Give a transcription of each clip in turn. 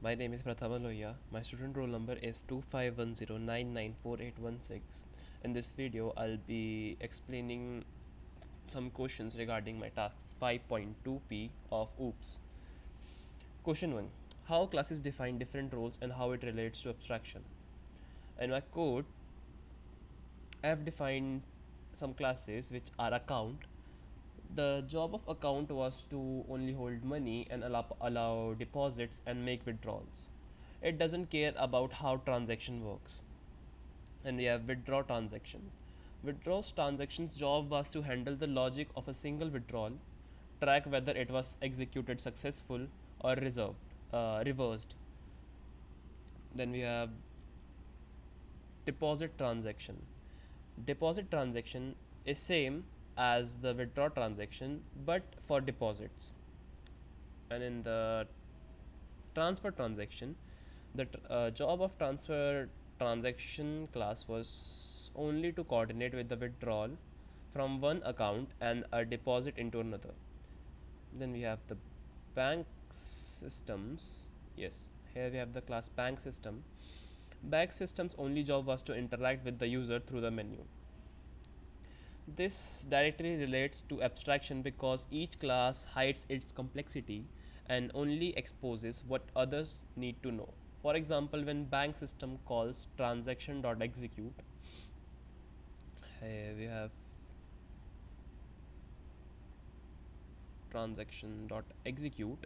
My name is Prathama Loya. My student roll number is 2510994816. In this video, I'll be explaining some questions regarding my task 5.2P of OOPS. Question 1. How classes define different roles and how it relates to abstraction. In my code, I have defined some classes which are account. The job of account was to only hold money and allow deposits and make withdrawals. It doesn't care about how transaction works. And we have withdraw transaction. Withdraw transaction's job was to handle the logic of a single withdrawal, track whether it was executed successful or reversed. Then we have deposit transaction. Deposit transaction is same as the withdraw transaction but for deposits. And in the transfer transaction, the job of transfer transaction class was only to coordinate with the withdrawal from one account and a deposit into another. Then we have the bank systems. Yes, here we have the class bank system. Bank system's only job was to interact with the user through the menu. This directly relates to abstraction because each class hides its complexity and only exposes what others need to know. For example, when bank system calls transaction.execute, here we have transaction.execute,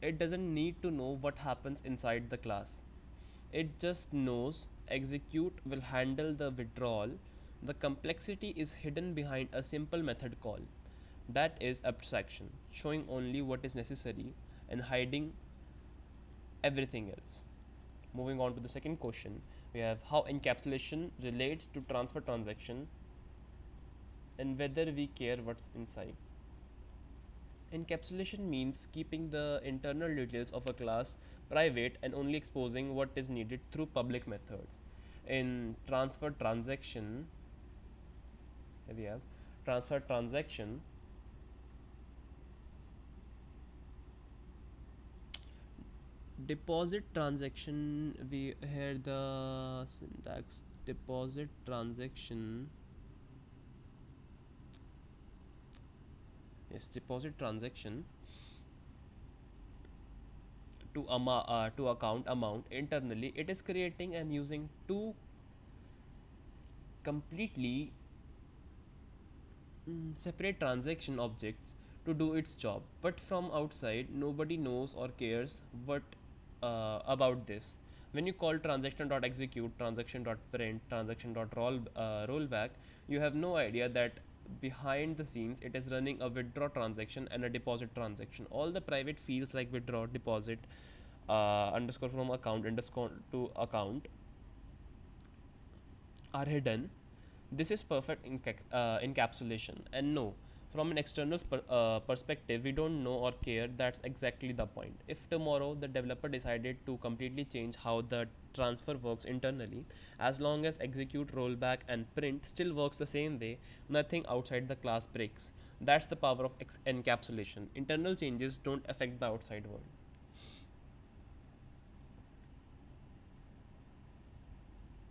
it doesn't need to know what happens inside the class. It just knows execute will handle the withdrawal. The complexity is hidden behind a simple method call. That is abstraction, showing only what is necessary and hiding everything else. Moving on to the second question, we have how encapsulation relates to transfer transaction and whether we care what's inside. Encapsulation means keeping the internal details of a class private and only exposing what is needed through public methods. In transfer transaction, here we have transfer transaction. Deposit transaction, we here the syntax deposit transaction. Yes, deposit transaction to account amount internally. It is creating and using two completely separate transaction objects to do its job, but from outside nobody knows or cares what about this. When you call transaction.execute, transaction.print, transaction.rollback, you have no idea that behind the scenes it is running a withdraw transaction and a deposit transaction. All the private fields like withdraw, deposit, underscore from account, underscore to account are hidden. This is perfect encapsulation. And no, from an external perspective, we don't know or care. That's exactly the point. If tomorrow the developer decided to completely change how the transfer works internally, as long as execute, rollback, and print still works the same way, nothing outside the class breaks. That's the power of encapsulation. Internal changes don't affect the outside world.